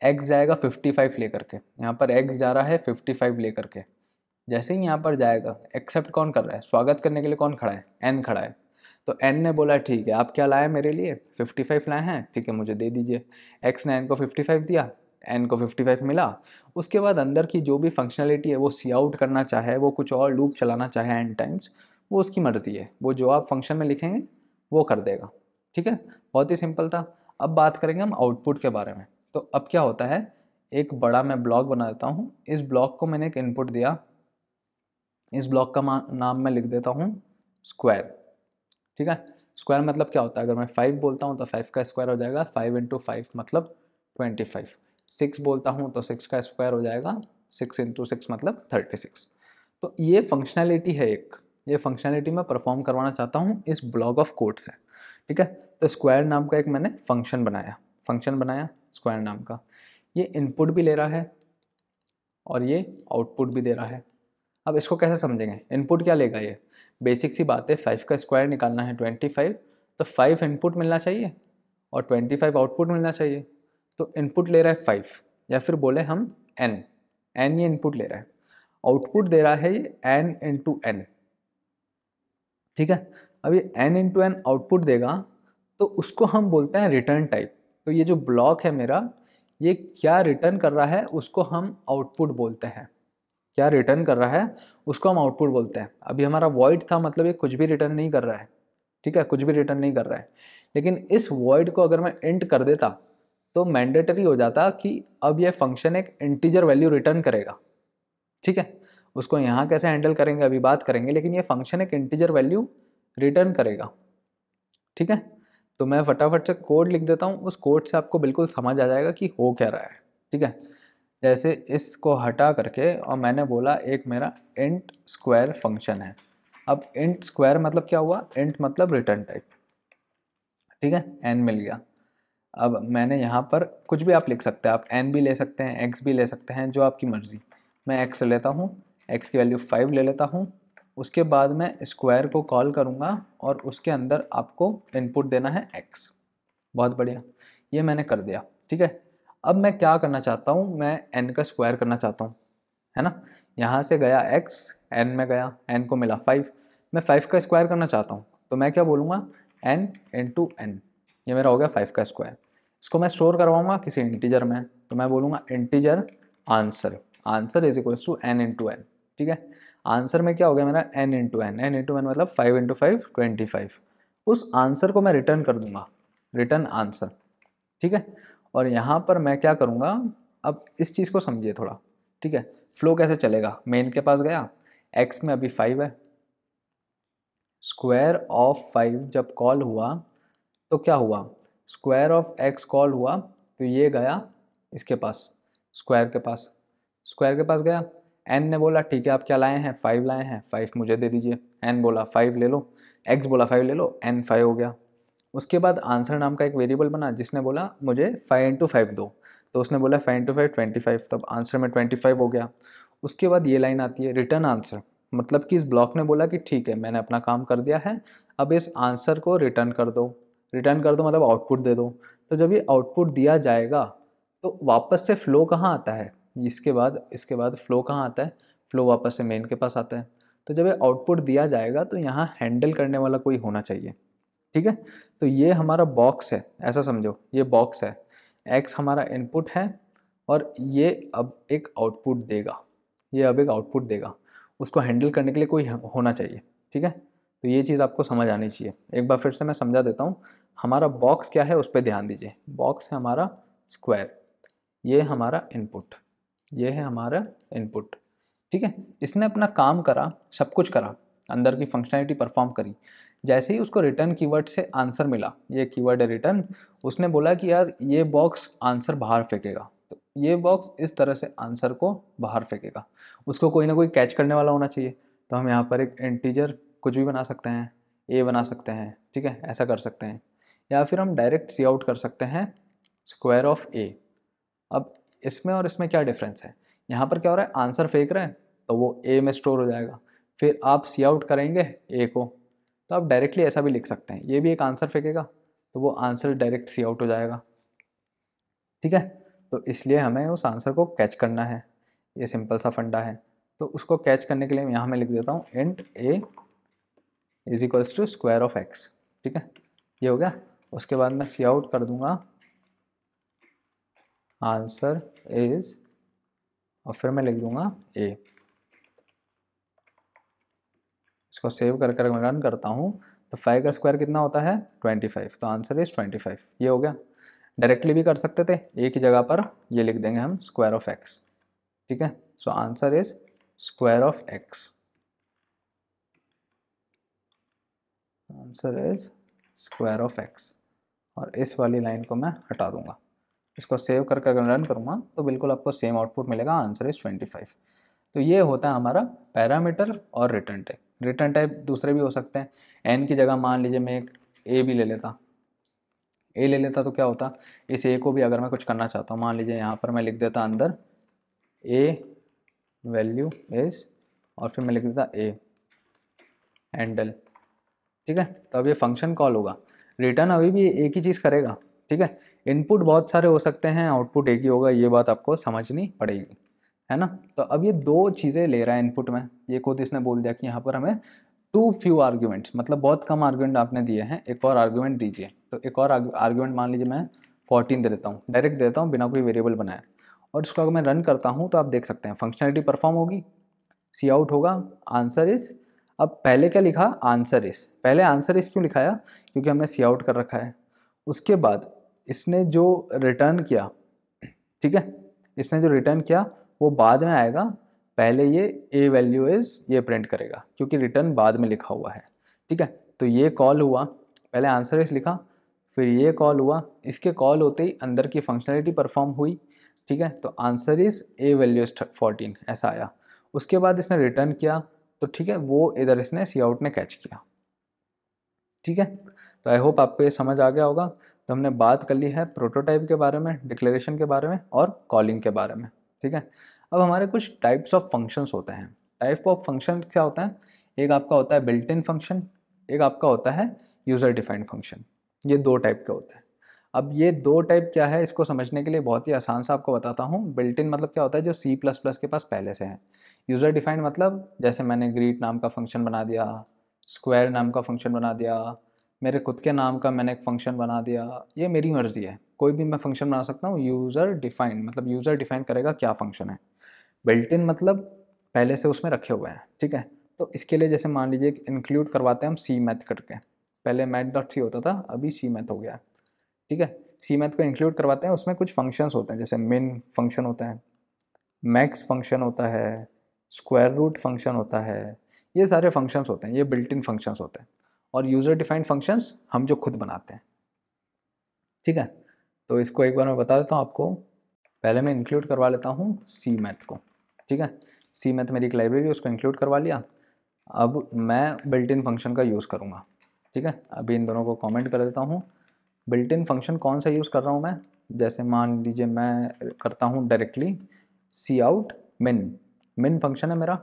S1: x जाएगा 55 लेकर के, यहाँ पर x जा रहा है 55 लेकर के। जैसे ही यहाँ पर जाएगा, एक्सेप्ट कौन कर रहा है, स्वागत करने के लिए कौन खड़ा है, n खड़ा है। तो n ने बोला ठीक है आप क्या लाए मेरे लिए, 55 लाए हैं, ठीक है मुझे दे दीजिए। x ने n को 55 दिया, n को 55 मिला। उसके बाद अंदर की जो भी फंक्शनलिटी है वो सी आउट करना चाहे, वो कुछ और लूप चलाना चाहे n टाइम्स, वो उसकी मर्ज़ी है, वो जो आप फंक्शन में लिखेंगे वो कर देगा, ठीक है। बहुत ही सिंपल था। अब बात करेंगे हम आउटपुट के बारे में। तो अब क्या होता है, एक बड़ा मैं ब्लॉक बना देता हूँ, इस ब्लॉक को मैंने एक इनपुट दिया, इस ब्लॉक का नाम मैं लिख देता हूँ स्क्वायर, ठीक है। स्क्वायर मतलब क्या होता है, अगर मैं 5 बोलता हूँ तो 5 का स्क्वायर हो जाएगा 5 इंटू 5 मतलब 25। 6 बोलता हूँ तो 6 का स्क्वायर हो जाएगा 6 इंटू 6 मतलब 36। तो ये फंक्शनैलिटी है एक, ये फंक्शनैलिटी मैं परफॉर्म करवाना चाहता हूँ इस ब्लॉक ऑफ कोड से, ठीक है। तो स्क्वायर नाम का एक मैंने फंक्शन बनाया स्क्वायर नाम का। ये इनपुट भी ले रहा है और ये आउटपुट भी दे रहा है। अब इसको कैसे समझेंगे, इनपुट क्या लेगा, ये बेसिक सी बात है, 5 का स्क्वायर निकालना है 25, तो 5 इनपुट मिलना चाहिए और 25 आउटपुट मिलना चाहिए। तो इनपुट ले रहा है 5, या फिर बोले हम n ये इनपुट ले रहा है, आउटपुट दे रहा है ये n इंटू एन, ठीक है। अब ये n इंटू एन आउटपुट देगा तो उसको हम बोलते हैं रिटर्न टाइप। तो ये जो ब्लॉक है मेरा, ये क्या रिटर्न कर रहा है उसको हम आउटपुट बोलते हैं, क्या रिटर्न कर रहा है उसको हम आउटपुट बोलते हैं। अभी हमारा वॉइड था, मतलब ये कुछ भी रिटर्न नहीं कर रहा है, ठीक है, कुछ भी रिटर्न नहीं कर रहा है। लेकिन इस वॉइड को अगर मैं इंट कर देता तो मैंडेटरी हो जाता कि अब ये फंक्शन एक इंटीजर वैल्यू रिटर्न करेगा, ठीक है। उसको यहाँ कैसे हैंडल करेंगे अभी बात करेंगे, लेकिन ये फंक्शन एक इंटीजर वैल्यू रिटर्न करेगा, ठीक है। तो मैं फटाफट से कोड लिख देता हूँ, उस कोड से आपको बिल्कुल समझ आ जाएगा कि हो क्या रहा है, ठीक है। जैसे इसको हटा करके और मैंने बोला एक मेरा इंट स्क्वायर फंक्शन है। अब इंट स्क्वायर मतलब क्या हुआ, इंट मतलब रिटर्न टाइप, ठीक है, n मिल गया। अब मैंने यहाँ पर कुछ भी आप लिख सकते हैं, आप n भी ले सकते हैं, x भी ले सकते हैं, जो आपकी मर्ज़ी। मैं x लेता हूँ, x की वैल्यू 5 ले लेता हूँ। उसके बाद मैं स्क्वायर को कॉल करूँगा और उसके अंदर आपको इनपुट देना है x। बहुत बढ़िया, ये मैंने कर दिया, ठीक है। अब मैं क्या करना चाहता हूँ, मैं n का स्क्वायर करना चाहता हूँ, है ना। यहाँ से गया x, n में गया, n को मिला 5, मैं 5 का स्क्वायर करना चाहता हूँ, तो मैं क्या बोलूँगा, n इंटू एन, ये मेरा हो गया 5 का स्क्वायर। इसको मैं स्टोर करवाऊँगा किसी इंटीजर में, तो मैं बोलूँगा integer answer is equals to n into n, ठीक है। आंसर में क्या हो गया मेरा n इंटू एन मतलब 5 इंटू 5 25। उस आंसर को मैं रिटर्न कर दूंगा, रिटर्न आंसर, ठीक है। और यहाँ पर मैं क्या करूँगा, अब इस चीज़ को समझिए थोड़ा, ठीक है। फ्लो कैसे चलेगा, मेन के पास गया, x में अभी 5 है, स्क्वायर ऑफ 5 जब कॉल हुआ तो क्या हुआ, स्क्वायर ऑफ x कॉल हुआ तो ये गया इसके पास, स्क्वायर के पास गया। n ने बोला ठीक है आप क्या लाए हैं, 5 लाए हैं, 5 मुझे दे दीजिए। n बोला 5 ले लो, x बोला 5 ले लो, n 5 हो गया। उसके बाद आंसर नाम का एक वेरिएबल बना जिसने बोला मुझे 5 × 5 दो, तो उसने बोला 5 × 5 25, तब आंसर में 25 हो गया। उसके बाद ये लाइन आती है रिटर्न आंसर, मतलब कि इस ब्लॉक ने बोला कि ठीक है मैंने अपना काम कर दिया है, अब इस आंसर को रिटर्न कर दो। रिटर्न कर दो मतलब आउटपुट दे दो। तो जब ये आउटपुट दिया जाएगा तो वापस से फ्लो कहाँ आता है, इसके बाद फ्लो कहाँ आता है, फ्लो वापस से मेन के पास आता है। तो जब ये आउटपुट दिया जाएगा तो यहाँ हैंडल करने वाला कोई होना चाहिए, ठीक है। तो ये हमारा बॉक्स है, ऐसा समझो ये बॉक्स है, एक्स हमारा इनपुट है और ये अब एक आउटपुट देगा, ये अब एक आउटपुट देगा, उसको हैंडल करने के लिए कोई होना चाहिए, ठीक है। तो ये चीज़ आपको समझ आनी चाहिए। एक बार फिर से मैं समझा देता हूँ। हमारा बॉक्स क्या है उस पर ध्यान दीजिए। बॉक्स है हमारा स्क्वायर, ये हमारा इनपुट, ये है हमारा इनपुट, ठीक है। इसने अपना काम करा, सब कुछ करा, अंदर की फंक्शनैलिटी परफॉर्म करी। जैसे ही उसको रिटर्न कीवर्ड से आंसर मिला, ये कीवर्ड है रिटर्न, उसने बोला कि यार ये बॉक्स आंसर बाहर फेंकेगा, तो ये बॉक्स इस तरह से आंसर को बाहर फेंकेगा। उसको कोई ना कोई कैच करने वाला होना चाहिए। तो हम यहाँ पर एक इंटीजर कुछ भी बना सकते हैं, ए बना सकते हैं, ठीक है, ऐसा कर सकते हैं। या फिर हम डायरेक्ट सी आउट कर सकते हैं स्क्वायर ऑफ ए। अब इसमें और इसमें क्या डिफरेंस है, यहाँ पर क्या हो रहा है, आंसर फेंक रहे हैं तो वो ए में स्टोर हो जाएगा, फिर आप सी आउट करेंगे ए को, तो आप डायरेक्टली ऐसा भी लिख सकते हैं, ये भी एक आंसर फेंकेगा तो वो आंसर डायरेक्ट सी आउट हो जाएगा, ठीक है। तो इसलिए हमें उस आंसर को कैच करना है, ये सिंपल सा फंडा है। तो उसको कैच करने के लिए यहाँ मैं लिख देता हूँ int a is equals to square of x, ठीक है, ये हो गया। उसके बाद मैं सी आउट कर दूंगा आंसर इज, और फिर मैं लिख दूंगा ए। इसको सेव करके रन करता हूँ तो 5 का स्क्वायर कितना होता है 25, तो आंसर इज 25, ये हो गया। डायरेक्टली भी कर सकते थे, ए की जगह पर ये लिख देंगे हम स्क्वायर ऑफ एक्स, ठीक है। So answer is square of x, answer is square of x. और इस वाली लाइन को मैं हटा दूंगा। इसको सेव करके अगर रन करूँगा तो बिल्कुल आपको सेम आउटपुट मिलेगा, आंसर इज 25। तो ये होता है हमारा पैरामीटर और रिटर्न टाइप। रिटर्न टाइप दूसरे भी हो सकते हैं, एन की जगह मान लीजिए मैं एक ए भी ले लेता, ए ले लेता तो क्या होता, इस ए को भी अगर मैं कुछ करना चाहता हूँ, मान लीजिए यहाँ पर मैं लिख देता अंदर ए वैल्यू इज, और फिर मैं लिख देता ए हैंडल, ठीक है। तो अब ये फंक्शन कॉल होगा, रिटर्न अभी भी एक ही चीज़ करेगा, ठीक है। इनपुट बहुत सारे हो सकते हैं, आउटपुट एक ही होगा, ये बात आपको समझनी पड़ेगी, है ना। तो अब ये दो चीज़ें ले रहा है इनपुट में, ये खुद इसने बोल दिया कि यहाँ पर हमें टू फ्यू आर्ग्यूमेंट्स, मतलब बहुत कम आर्ग्यूमेंट आपने दिए हैं, एक और आर्ग्यूमेंट दीजिए। तो एक और आर्ग्यूमेंट मान लीजिए मैं 14 दे देता हूँ, डायरेक्ट देता हूँ बिना कोई वेरिएबल बनाए, और इसको अगर मैं रन करता हूँ तो आप देख सकते हैं फंक्शनलिटी परफॉर्म होगी, सी आउट होगा, आंसर इज। अब पहले क्या लिखा, आंसर इज, पहले आंसर इज क्यों लिखाया, क्योंकि हमने सी आउट कर रखा है। उसके बाद इसने जो रिटर्न किया, ठीक है, इसने जो रिटर्न किया वो बाद में आएगा, पहले ये ए वैल्यू इज ये प्रिंट करेगा क्योंकि रिटर्न बाद में लिखा हुआ है, ठीक है। तो ये कॉल हुआ, पहले आंसर इज लिखा, फिर ये कॉल हुआ, इसके कॉल होते ही अंदर की फंक्शनलिटी परफॉर्म हुई, ठीक है। तो answer is a value is 14 ऐसा आया। उसके बाद इसने रिटर्न किया तो ठीक है, वो इधर इसने सी आउट ने कैच किया, ठीक है। तो आई होप आपको ये समझ आ गया होगा। तो हमने बात कर ली है प्रोटोटाइप के बारे में, डिक्लेरेशन के बारे में और कॉलिंग के बारे में, ठीक है। अब हमारे कुछ टाइप्स ऑफ फंक्शंस होते हैं। टाइप ऑफ फंक्शन क्या होता है, एक आपका होता है बिल्ट इन फंक्शन, एक आपका होता है यूज़र डिफाइंड फंक्शन, ये दो टाइप के होते हैं। अब ये दो टाइप क्या है, इसको समझने के लिए बहुत ही आसान सा आपको बताता हूँ। बिल्ट इन मतलब क्या होता है, जो C++ के पास पहले से है। यूज़र डिफाइंड मतलब जैसे मैंने ग्रीट नाम का फंक्शन बना दिया, स्क्वायर नाम का फंक्शन बना दिया, मेरे खुद के नाम का मैंने एक फ़ंक्शन बना दिया, ये मेरी मर्ज़ी है, कोई भी मैं फ़ंक्शन बना सकता हूँ। यूज़र डिफाइंड मतलब यूज़र डिफाइन करेगा क्या फ़ंक्शन है। बिल्ट इन मतलब पहले से उसमें रखे हुए हैं, ठीक है। तो इसके लिए जैसे मान लीजिए इंक्लूड करवाते हैं हम सी मैथ करके, पहले मैथ डॉट सी होता था, अभी सी मैथ हो गया, ठीक है। सी मैथ को इंक्लूड करवाते हैं, उसमें कुछ फंक्शंस होते हैं, जैसे मिन फंक्शन होता है, मैक्स फंक्शन होता है, स्क्वायर रूट फंक्शन होता है, ये सारे फंक्शंस होते हैं, ये बिल्ट इन फंक्शंस होते हैं। और यूज़र डिफाइंड फंक्शंस हम जो खुद बनाते हैं, ठीक है। तो इसको एक बार मैं बता देता हूँ आपको। पहले मैं इंक्लूड करवा लेता हूँ सी मैथ को, ठीक है। सी मैथ मेरी एक लाइब्रेरी है, उसको इंक्लूड करवा लिया। अब मैं बिल्ट इन फंक्शन का यूज़ करूँगा, ठीक है, अभी इन दोनों को कमेंट कर देता हूँ। बिल्ट इन फंक्शन कौन सा यूज़ कर रहा हूँ मैं, जैसे मान लीजिए मैं करता हूँ डायरेक्टली सी आउट मिन फंक्शन है मेरा,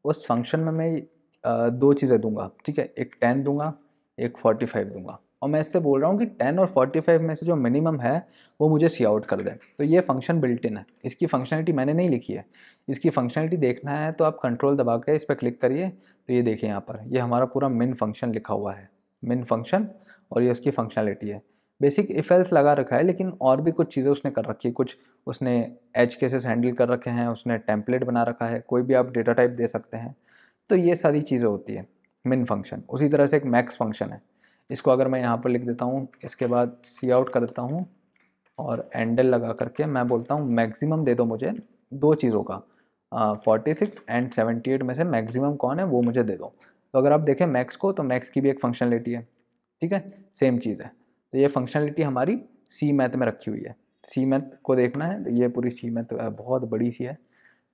S1: उस फंक्शन में मैं दो चीज़ें दूंगा, ठीक है, एक 10 दूंगा, एक 45 दूंगा, और मैं इससे बोल रहा हूँ कि 10 और 45 में से जो मिनिमम है वो मुझे सी आउट कर दे। तो ये फंक्शन बिल्ट इन है, इसकी फंक्शनलिटी मैंने नहीं लिखी है। इसकी फंक्शनलिटी देखना है तो आप कंट्रोल दबा के इस पर क्लिक करिए, तो ये देखिए यहाँ पर ये हमारा पूरा मिन फंक्शन लिखा हुआ है, मिन फंक्शन, और ये उसकी फंक्शनलिटी है। बेसिक इफ एल्स लगा रखा है, लेकिन और भी कुछ चीज़ें उसने कर रखी है, कुछ उसने एज केसेस हैंडल कर रखे हैं, उसने टेम्पलेट बना रखा है, कोई भी आप डेटा टाइप दे सकते हैं। तो ये सारी चीज़ें होती है मिन फंक्शन। उसी तरह से एक मैक्स फंक्शन है, इसको अगर मैं यहाँ पर लिख देता हूँ, इसके बाद सी आउट कर देता हूँ और एंडल लगा करके मैं बोलता हूँ मैक्सिमम दे दो मुझे दो चीज़ों का, 46 एंड 78 में से मैक्सिमम कौन है वो मुझे दे दो। तो अगर आप देखें मैक्स को, तो मैक्स की भी एक फंक्शनलिटी है, ठीक है, सेम चीज़ है। तो ये फंक्शनलिटी हमारी सी मैथ में रखी हुई है। सी मैथ को देखना है तो ये पूरी सी मैथ बहुत बड़ी सी है,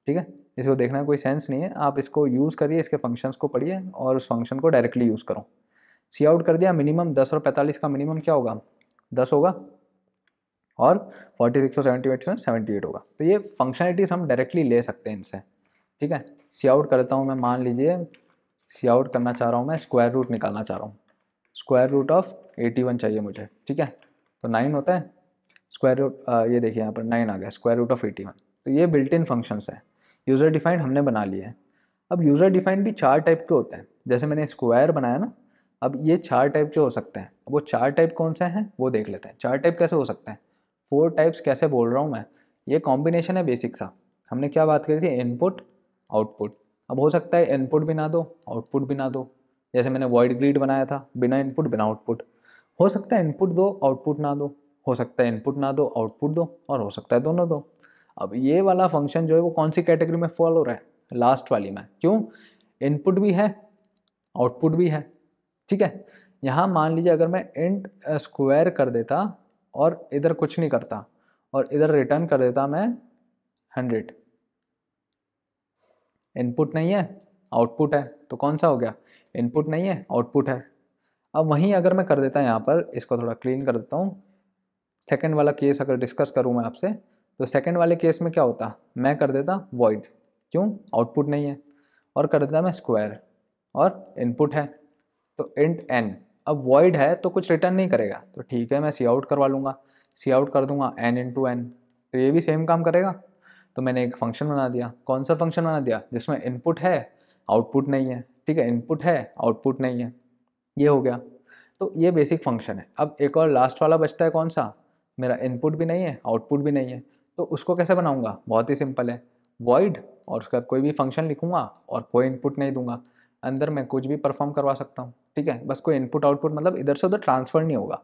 S1: ठीक है, इसको देखना कोई सेंस नहीं है, आप इसको यूज़ करिए, इसके फंक्शंस को पढ़िए और उस फंक्शन को डायरेक्टली यूज़ करो। सी आउट कर दिया, मिनिमम 10 और 45 का मिनिमम क्या होगा, 10 होगा, और 46 और 78 में 78 होगा। तो ये फंक्शनलिटीज़ हम डायरेक्टली ले सकते हैं इनसे, ठीक है। सी आउट करता हूँ मैं, मान लीजिए सी आउट करना चाह रहा हूँ मैं, स्क्वायर रूट निकालना चाह रहा हूँ, स्क्वायर रूट ऑफ 81 चाहिए मुझे, ठीक है, तो 9 होता है स्क्वायर रूट, ये देखिए यहाँ पर 9 आ गया, स्क्वायर रूट ऑफ 81। तो ये बिल्ट इन फंक्शंस है, यूज़र डिफाइंड हमने बना लिए हैं। अब यूज़र डिफाइंड भी चार टाइप के होते हैं, जैसे मैंने स्क्वायर बनाया ना, अब ये चार टाइप के हो सकते हैं। वो चार टाइप कौन से हैं वो देख लेते हैं। चार टाइप कैसे हो सकते हैं, 4 टाइप्स कैसे बोल रहा हूँ मैं, ये कॉम्बिनेशन है बेसिक सा। हमने क्या बात करी थी, इनपुट आउटपुट। अब हो सकता है इनपुट भी ना दो आउटपुट भी ना दो, जैसे मैंने वॉइड ग्रीड बनाया था, बिना इनपुट बिना आउटपुट। हो सकता है इनपुट दो आउटपुट ना दो, हो सकता है इनपुट ना दो आउटपुट दो, और हो सकता है दोनों दो। अब ये वाला फंक्शन जो है वो कौन सी कैटेगरी में फॉल हो रहा है, लास्ट वाली में। क्यों, इनपुट भी है आउटपुट भी है, ठीक है। यहाँ मान लीजिए अगर मैं इंट स्क्वायर कर देता और इधर कुछ नहीं करता और इधर रिटर्न कर देता मैं 100, इनपुट नहीं है आउटपुट है, तो कौन सा हो गया, इनपुट नहीं है आउटपुट है। अब वहीं अगर मैं कर देता यहाँ पर, इसको थोड़ा क्लीन कर देता हूँ, सेकंड वाला केस अगर डिस्कस करूँ मैं आपसे, तो सेकंड वाले केस में क्या होता, मैं कर देता वॉइड, क्यों, आउटपुट नहीं है, और कर देता मैं स्क्वायर और इनपुट है, तो इंट एन। अब वॉइड है तो कुछ रिटर्न नहीं करेगा, तो ठीक है मैं सी आउट करवा लूँगा, सी आउट कर दूंगा एन इंटू एन, तो ये भी सेम काम करेगा। तो मैंने एक फंक्शन बना दिया, कौन सा फंक्शन बना दिया, जिसमें इनपुट है आउटपुट नहीं है, ठीक है, इनपुट है आउटपुट नहीं है, ये हो गया। तो ये बेसिक फंक्शन है। अब एक और लास्ट वाला बचता है, कौन सा, मेरा इनपुट भी नहीं है आउटपुट भी नहीं है, तो उसको कैसे बनाऊंगा, बहुत ही सिंपल है, वॉइड और उसका कोई भी फंक्शन लिखूंगा और कोई इनपुट नहीं दूंगा, अंदर मैं कुछ भी परफॉर्म करवा सकता हूँ, ठीक है, बस कोई इनपुट आउटपुट मतलब इधर से उधर ट्रांसफ़र नहीं होगा,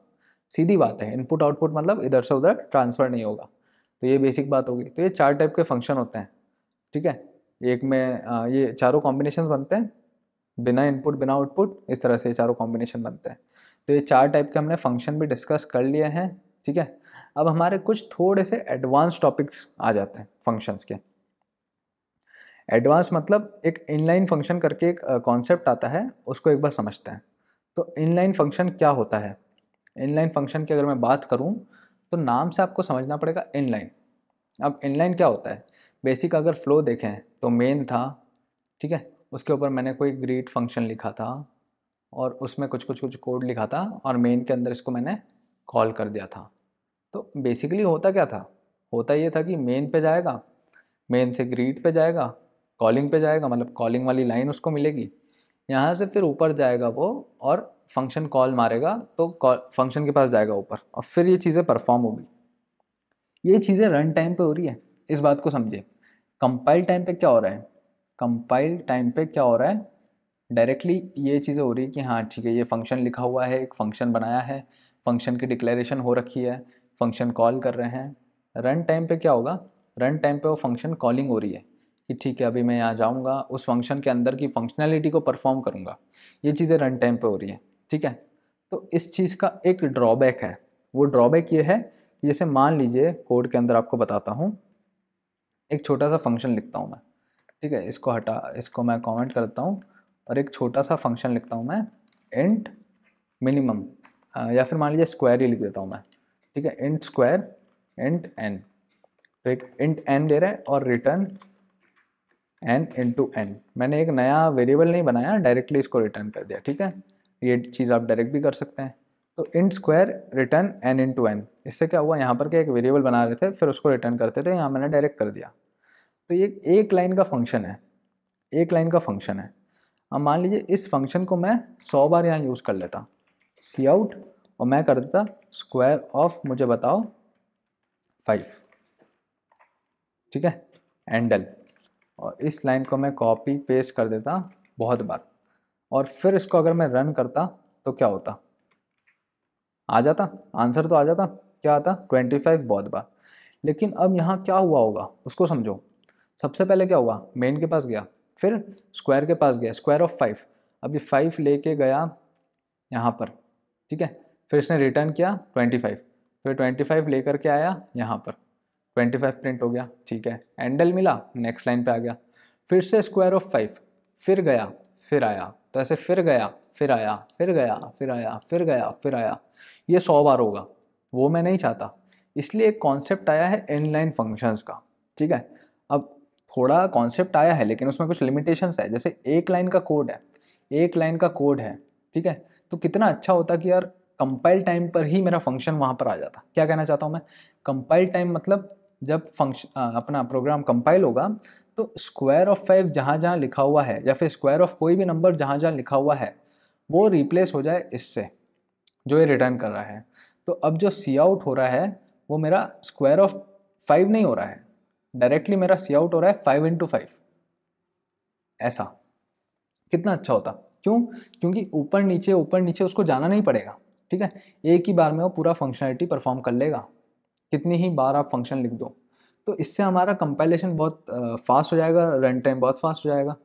S1: सीधी बात है, इनपुट आउटपुट मतलब इधर से उधर ट्रांसफ़र नहीं होगा। तो ये बेसिक बात होगी। तो ये चार टाइप के फंक्शन होते हैं, ठीक है, एक में ये चारों कॉम्बिनेशन बनते हैं, बिना इनपुट बिना आउटपुट, इस तरह से ये चारों कॉम्बिनेशन बनते हैं। तो ये चार टाइप के हमने फंक्शन भी डिस्कस कर लिए हैं, ठीक है। अब हमारे कुछ थोड़े से एडवांस टॉपिक्स आ जाते हैं फंक्शंस के। एडवांस मतलब एक इनलाइन फंक्शन करके एक कॉन्सेप्ट आता है, उसको एक बार समझते हैं। तो इनलाइन फंक्शन क्या होता है, इनलाइन फंक्शन की अगर मैं बात करूं, तो नाम से आपको समझना पड़ेगा इनलाइन। अब इनलाइन क्या होता है, बेसिक अगर फ्लो देखें तो मेन था, ठीक है, उसके ऊपर मैंने कोई ग्रीट फंक्शन लिखा था और उसमें कुछ कोड लिखा था और मेन के अंदर इसको मैंने कॉल कर दिया था। तो बेसिकली होता क्या था, होता ये था कि मेन पे जाएगा, मेन से ग्रीट पे जाएगा, कॉलिंग पे जाएगा, मतलब कॉलिंग वाली लाइन उसको मिलेगी, यहाँ से फिर ऊपर जाएगा वो और फंक्शन कॉल मारेगा, तो फंक्शन के पास जाएगा ऊपर और फिर ये चीज़ें परफॉर्म होगी। ये चीज़ें रन टाइम पे हो रही है, इस बात को समझिए। कंपाइल टाइम पे क्या हो रहा है, कंपाइल टाइम पे क्या हो रहा है, डायरेक्टली ये चीज़ें हो रही है कि हाँ ठीक है, ये फंक्शन लिखा हुआ है, एक फंक्शन बनाया है, फंक्शन की डिक्लेरेशन हो रखी है, फंक्शन कॉल कर रहे हैं। रन टाइम पे क्या होगा, रन टाइम पे वो फंक्शन कॉलिंग हो रही है कि ठीक है अभी मैं यहाँ जाऊँगा, उस फंक्शन के अंदर की फंक्शनैलिटी को परफॉर्म करूँगा, ये चीज़ें रन टाइम पे हो रही है, ठीक है। तो इस चीज़ का एक ड्रॉबैक है, वो ड्रॉबैक ये है कि जैसे मान लीजिए कोड के अंदर आपको बताता हूँ, एक छोटा सा फंक्शन लिखता हूँ मैं, ठीक है, इसको हटा, इसको मैं कमेंट करता हूँ और एक छोटा सा फंक्शन लिखता हूँ मैं, इंट मिनिमम, या फिर मान लीजिए स्क्वायर ही लिख देता हूँ मैं, ठीक है, इंट स्क्वायर इंट एन। तो एक इंट एन ले रहा है और रिटर्न एन इंटू एन। मैंने एक नया वेरिएबल नहीं बनाया, डायरेक्टली इसको रिटर्न कर दिया, ठीक है। ये चीज़ आप डायरेक्ट भी कर सकते हैं। तो int square return n into n, इससे क्या हुआ, यहाँ पर क्या एक वेरिएबल बना रहे थे फिर उसको रिटर्न करते थे, यहाँ मैंने डायरेक्ट कर दिया। तो ये एक लाइन का फंक्शन है, एक लाइन का फंक्शन है। अब मान लीजिए इस फंक्शन को मैं 100 बार यहाँ यूज़ कर लेता, सी आउट, और मैं कर देता स्क्वायर ऑफ मुझे बताओ 5, ठीक है, एंडल, और इस लाइन को मैं कॉपी पेस्ट कर देता बहुत बार, और फिर इसको अगर मैं रन करता तो क्या होता, आ जाता आंसर, तो आ जाता, क्या आता 25 बहुत बार। लेकिन अब यहाँ क्या हुआ होगा उसको समझो। सबसे पहले क्या हुआ, मेन के पास गया, फिर स्क्वायर के पास गया, स्क्वायर ऑफ 5, अब ये 5 लेके गया यहाँ पर, ठीक है, फिर इसने रिटर्न किया 25, फिर 25 लेकर के आया यहाँ पर, 25 प्रिंट हो गया, ठीक है, एंडल मिला, नेक्स्ट लाइन पे आ गया, फिर से स्क्वायर ऑफ 5, फिर गया फिर आया, तो ऐसे फिर गया फिर आया फिर गया फिर आया फिर गया फिर आया, ये 100 बार होगा, वो मैं नहीं चाहता। इसलिए एक कॉन्सेप्ट आया है इनलाइन फंक्शंस का, ठीक है। अब थोड़ा कॉन्सेप्ट आया है लेकिन उसमें कुछ लिमिटेशंस है, जैसे एक लाइन का कोड है, एक लाइन का कोड है, ठीक है, तो कितना अच्छा होता कि यार कंपाइल टाइम पर ही मेरा फंक्शन वहाँ पर आ जाता। क्या कहना चाहता हूँ मैं, कंपाइल टाइम मतलब जब फंक्शन अपना प्रोग्राम कंपाइल होगा तो स्क्वायर ऑफ 5 जहाँ जहाँ लिखा हुआ है, या फिर स्क्वायर ऑफ कोई भी नंबर जहाँ जहाँ लिखा हुआ है, वो रिप्लेस हो जाए इससे जो ये रिटर्न कर रहा है। तो अब जो सी आउट हो रहा है वो मेरा स्क्वायर ऑफ 5 नहीं हो रहा है, डायरेक्टली मेरा सी आउट हो रहा है 5 इंटू 5, ऐसा कितना अच्छा होता। क्यों, क्योंकि ऊपर नीचे उसको जाना नहीं पड़ेगा, ठीक है, एक ही बार में वो पूरा फंक्शनैलिटी परफॉर्म कर लेगा, कितनी ही बार आप फंक्शन लिख दो। तो इससे हमारा कंपाइलेशन बहुत फास्ट हो जाएगा, रन टाइम बहुत फास्ट हो जाएगा,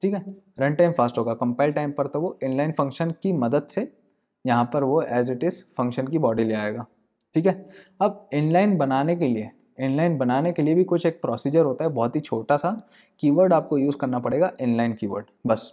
S1: ठीक है, रन टाइम फास्ट होगा। कंपाइल टाइम पर तो वो इनलाइन फंक्शन की मदद से यहाँ पर वो एज इट इज़ फंक्शन की बॉडी ले आएगा, ठीक है। अब इनलाइन बनाने के लिए भी कुछ एक प्रोसीजर होता है, बहुत ही छोटा सा कीवर्ड आपको यूज़ करना पड़ेगा, इनलाइन कीवर्ड, बस।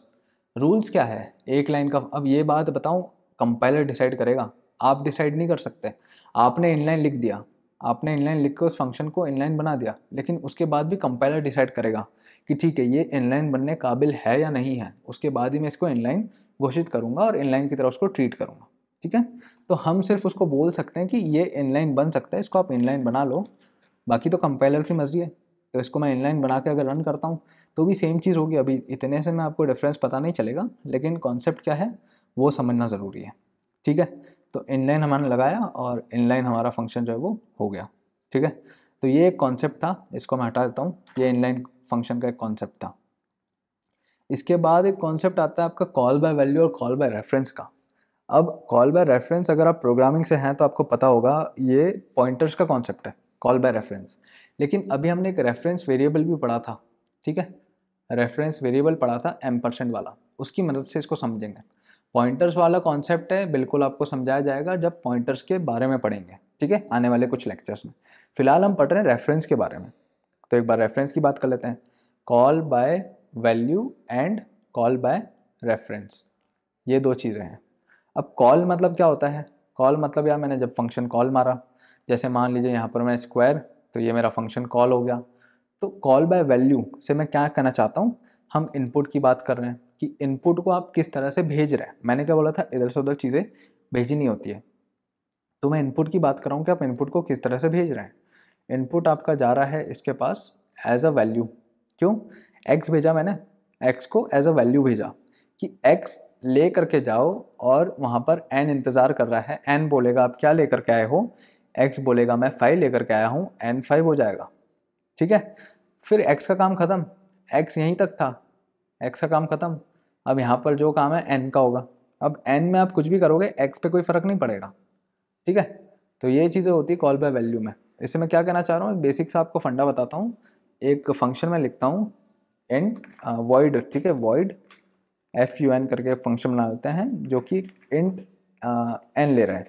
S1: रूल्स क्या है एक लाइन का, अब ये बात बताऊँ, कंपाइलर डिसाइड करेगा, आप डिसाइड नहीं कर सकते। आपने इनलाइन लिख दिया, आपने इनलाइन लिख के उस फंक्शन को इनलाइन बना दिया, लेकिन उसके बाद भी कंपाइलर डिसाइड करेगा कि ठीक है ये इनलाइन बनने काबिल है या नहीं है, उसके बाद ही मैं इसको इनलाइन घोषित करूँगा और इनलाइन की तरह उसको ट्रीट करूँगा, ठीक है। तो हम सिर्फ उसको बोल सकते हैं कि ये इनलाइन बन सकता है, इसको आप इनलाइन बना लो, बाकी तो कंपाइलर की मर्जी है। तो इसको मैं इनलाइन बना के अगर रन करता हूँ तो भी सेम चीज़ होगी। अभी इतने से मैं आपको डिफरेंस पता नहीं चलेगा, लेकिन कॉन्सेप्ट क्या है वो समझना ज़रूरी है, ठीक है। तो इनलाइन हमने लगाया और इनलाइन हमारा फंक्शन जो है वो हो गया, ठीक है। तो ये एक कॉन्सेप्ट था, इसको मैं हटा देता हूँ, ये इनलाइन फंक्शन का एक कॉन्सेप्ट था। इसके बाद एक कॉन्सेप्ट आता है आपका कॉल बाय वैल्यू और कॉल बाय रेफरेंस का। अब कॉल बाय रेफरेंस अगर आप प्रोग्रामिंग से हैं तो आपको पता होगा, ये पॉइंटर्स का कॉन्सेप्ट है कॉल बाय रेफरेंस। लेकिन अभी हमने एक रेफरेंस वेरिएबल भी पढ़ा था, ठीक है, रेफरेंस वेरिएबल पढ़ा था एम्परसेंड वाला, उसकी मदद से इसको समझेंगे। पॉइंटर्स वाला कॉन्सेप्ट है, बिल्कुल आपको समझाया जाएगा जब पॉइंटर्स के बारे में पढ़ेंगे, ठीक है, आने वाले कुछ लेक्चर्स में। फिलहाल हम पढ़ रहे हैं रेफरेंस के बारे में, तो एक बार रेफरेंस की बात कर लेते हैं। Call by value and call by reference, ये दो चीज़ें हैं। अब कॉल मतलब क्या होता है, कॉल मतलब यार मैंने जब फंक्शन कॉल मारा, जैसे मान लीजिए यहाँ पर मैं स्क्वायर, तो ये मेरा फंक्शन कॉल हो गया। तो कॉल बाय वैल्यू से मैं क्या कहना चाहता हूँ, हम इनपुट की बात कर रहे हैं कि इनपुट को आप किस तरह से भेज रहे हैं। मैंने क्या बोला था, इधर से उधर चीज़ें भेजनी होती है, तो मैं इनपुट की बात कर रहा हूँ कि आप इनपुट को किस तरह से भेज रहे हैं। इनपुट आपका जा रहा है इसके पास एज अ वैल्यू, क्यों, एक्स भेजा मैंने, एक्स को एज अ वैल्यू भेजा कि एक्स ले करके जाओ, और वहाँ पर एन इंतज़ार कर रहा है, एन बोलेगा आप क्या लेकर के आए हो, एक्स बोलेगा मैं 5 लेकर के आया हूँ, एन 5 हो जाएगा, ठीक है। फिर एक्स का काम ख़त्म, एक्स यहीं तक था, एक्स का काम ख़त्म। अब यहाँ पर जो काम है एन का होगा। अब एन में आप कुछ भी करोगे एक्स पे कोई फ़र्क नहीं पड़ेगा, ठीक है। तो ये चीज़ें होती है कॉल बाय वैल्यू में। इससे मैं क्या कहना चाह रहा हूँ, एक बेसिक सा आपको फंडा बताता हूँ। एक फंक्शन में लिखता हूँ इंट वॉइड, ठीक है, वॉइड fun करके फंक्शन बना लेते हैं जो कि इंट n ले रहा है,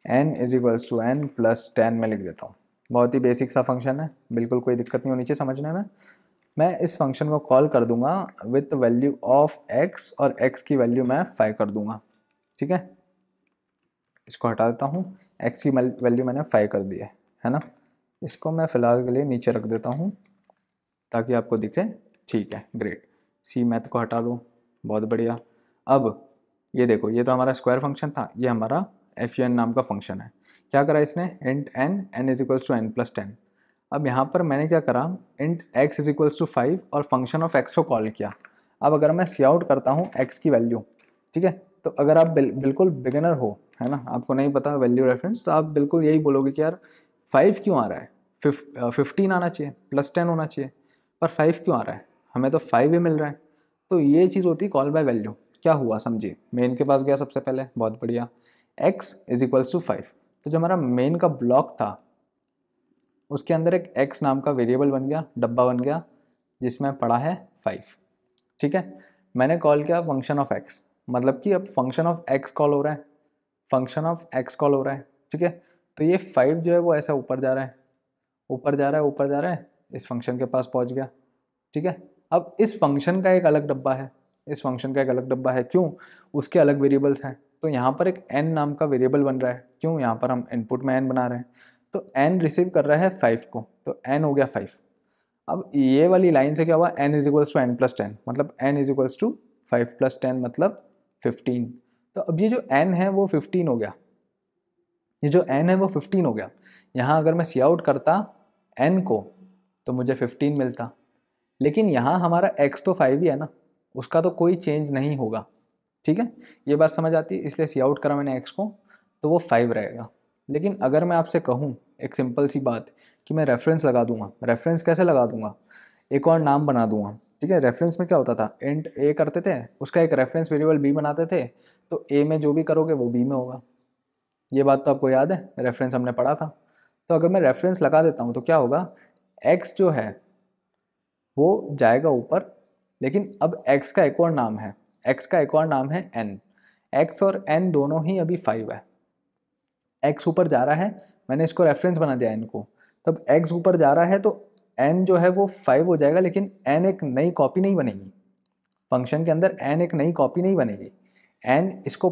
S1: n is equals to n plus 10 में लिख देता हूँ। बहुत ही बेसिक सा फंक्शन है, बिल्कुल कोई दिक्कत नहीं होनी चाहिए समझने में। मैं इस फंक्शन को कॉल कर दूंगा विथ वैल्यू ऑफ x, और x की वैल्यू मैं 5 कर दूंगा, ठीक है, इसको हटा देता हूँ, x की वैल्यू मैंने 5 कर दी है ना। इसको मैं फ़िलहाल के लिए नीचे रख देता हूँ ताकि आपको दिखे। ठीक है, ग्रेट। सी मैथ को हटा दो, बहुत बढ़िया। अब ये देखो, ये तो हमारा स्क्वायर फंक्शन था, ये हमारा fun नाम का फंक्शन है। क्या करा इसने, int n is equals to n plus 10। अब यहाँ पर मैंने क्या करा, int x is equals to 5 और फंक्शन ऑफ x को कॉल किया। अब अगर मैं सी आउट करता हूँ x की वैल्यू, ठीक है, तो अगर आप बिल्कुल बिगिनर हो, है ना, आपको नहीं पता वैल्यू रेफरेंस, तो आप बिल्कुल यही बोलोगे कि यार 5 क्यों आ रहा है, 15 आना चाहिए, प्लस 10 होना चाहिए, पर 5 क्यों आ रहा है, हमें तो 5 ही मिल रहा है। तो ये चीज़ होती है कॉल बाय वैल्यू। क्या हुआ समझिए, मेन के पास गया सबसे पहले, बहुत बढ़िया, x इज इक्वल्स टू 5। तो जो हमारा मेन का ब्लॉक था उसके अंदर एक x नाम का वेरिएबल बन गया, डब्बा बन गया, जिसमें पड़ा है 5। ठीक है, मैंने कॉल किया फंक्शन ऑफ x, मतलब कि अब फंक्शन ऑफ x कॉल हो रहा है, फंक्शन ऑफ x कॉल हो रहा है। ठीक है, तो ये 5 जो है वो ऐसा ऊपर जा रहा है, ऊपर जा रहा है, ऊपर जा रहा है, इस फंक्शन के पास पहुंच गया। ठीक है, अब इस फंक्शन का एक अलग डब्बा है, इस फंक्शन का एक अलग डब्बा है, क्यों, उसके अलग वेरिएबल्स हैं। तो यहाँ पर एक n नाम का वेरिएबल बन रहा है, क्यों, यहाँ पर हम इनपुट में n बना रहे हैं, तो n रिसीव कर रहा है 5 को, तो n हो गया 5। अब ये वाली लाइन से क्या हुआ, n is equals to n plus 10, मतलब n is equals to 5 plus 10 मतलब 15। तो अब ये जो n है वो 15 हो गया, ये जो n है वो 15 हो गया। यहाँ अगर मैं सी आउट करता n को तो मुझे 15 मिलता, लेकिन यहाँ हमारा x तो 5 ही है ना, उसका तो कोई चेंज नहीं होगा। ठीक है, ये बात समझ आती है, इसलिए सी आउट करा मैंने x को, तो वो 5 रहेगा। लेकिन अगर मैं आपसे कहूँ एक सिंपल सी बात कि मैं रेफरेंस लगा दूंगा, रेफरेंस कैसे लगा दूंगा, एक और नाम बना दूंगा। ठीक है, रेफरेंस में क्या होता था, इंट a करते थे, उसका एक रेफरेंस वेरिएबल b बनाते थे, तो a में जो भी करोगे वो b में होगा। ये बात तो आपको याद है, रेफरेंस हमने पढ़ा था। तो अगर मैं रेफरेंस लगा देता हूँ तो क्या होगा, x जो है वो जाएगा ऊपर, लेकिन अब x का एक और नाम है, x का एक और नाम है n। x और n दोनों ही अभी 5 है, x ऊपर जा रहा है, मैंने इसको रेफरेंस बना दिया n को, तब x ऊपर जा रहा है तो n जो है वो 5 हो जाएगा, लेकिन n एक नई कॉपी नहीं बनेगी फंक्शन के अंदर, n एक नई कॉपी नहीं बनेगी, n इसको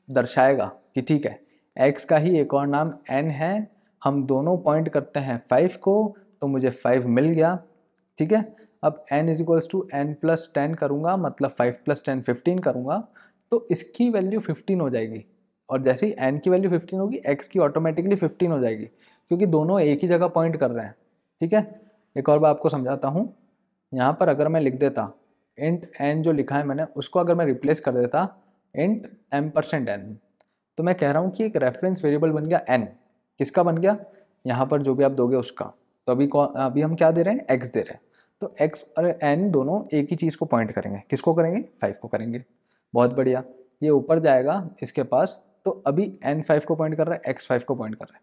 S1: दर्शाएगा कि ठीक है x का ही एक और नाम n है, हम दोनों पॉइंट करते हैं 5 को, तो मुझे 5 मिल गया। ठीक है, अब n is equals to n plus 10 करूँगा, मतलब 5 प्लस 10 15 करूँगा, तो इसकी वैल्यू 15 हो जाएगी, और जैसे ही n की वैल्यू 15 होगी x की ऑटोमेटिकली 15 हो जाएगी, क्योंकि दोनों एक ही जगह पॉइंट कर रहे हैं। ठीक है, एक और बात आपको समझाता हूँ, यहाँ पर अगर मैं लिख देता इंट n जो लिखा है मैंने, उसको अगर मैं रिप्लेस कर देता इंट m%n, तो मैं कह रहा हूँ कि एक रेफरेंस वेरिएबल बन गया n, किसका बन गया, यहाँ पर जो भी आप दोगे उसका। तो अभी हम क्या दे रहे हैं, x दे रहे हैं, तो x और n दोनों एक ही चीज़ को पॉइंट करेंगे, किसको करेंगे, 5 को करेंगे। बहुत बढ़िया, ये ऊपर जाएगा इसके पास, तो अभी n 5 को पॉइंट कर रहा है, x 5 को पॉइंट कर रहा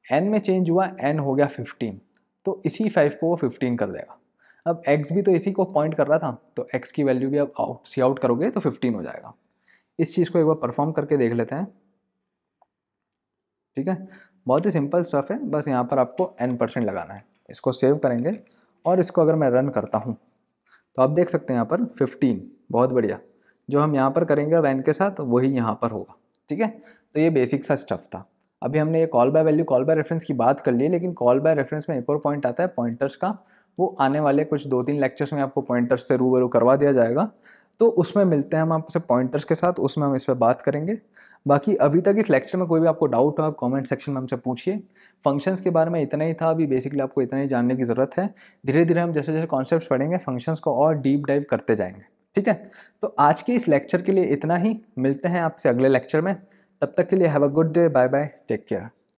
S1: है, n में चेंज हुआ, n हो गया 15, तो इसी 5 को वो 15 कर देगा। अब x भी तो इसी को पॉइंट कर रहा था, तो x की वैल्यू भी अब सी आउट करोगे तो 15 हो जाएगा। इस चीज़ को एक बार परफॉर्म करके देख लेते हैं। ठीक है, बहुत ही सिंपल स्टफ है, बस यहाँ पर आपको n% लगाना है। इसको सेव करेंगे और इसको अगर मैं रन करता हूँ तो आप देख सकते हैं यहाँ पर 15, बहुत बढ़िया। जो हम यहाँ पर करेंगे अब n के साथ वही यहाँ पर होगा। ठीक है, तो ये बेसिक सा स्टफ था। अभी हमने ये call by value, call by reference की बात कर ली, लेकिन कॉल बाय रेफरेंस में एक और पॉइंट आता है पॉइंटर्स का, वो आने वाले कुछ 2-3 लेक्चर्स में आपको पॉइंटर्स से रूबरू करवा दिया जाएगा, तो उसमें मिलते हैं हम आपसे पॉइंटर्स के साथ, उसमें हम इस पर बात करेंगे। बाकी अभी तक इस लेक्चर में कोई भी आपको डाउट हो आप कमेंट सेक्शन में हमसे पूछिए। फंक्शंस के बारे में इतना ही था, अभी बेसिकली आपको इतना ही जानने की ज़रूरत है। धीरे धीरे हम जैसे जैसे कॉन्सेप्ट्स पढ़ेंगे फंक्शंस को और डीप डाइव करते जाएंगे। ठीक है, तो आज के इस लेक्चर के लिए इतना ही, मिलते हैं आपसे अगले लेक्चर में, तब तक के लिए have a good day, bye bye, take care.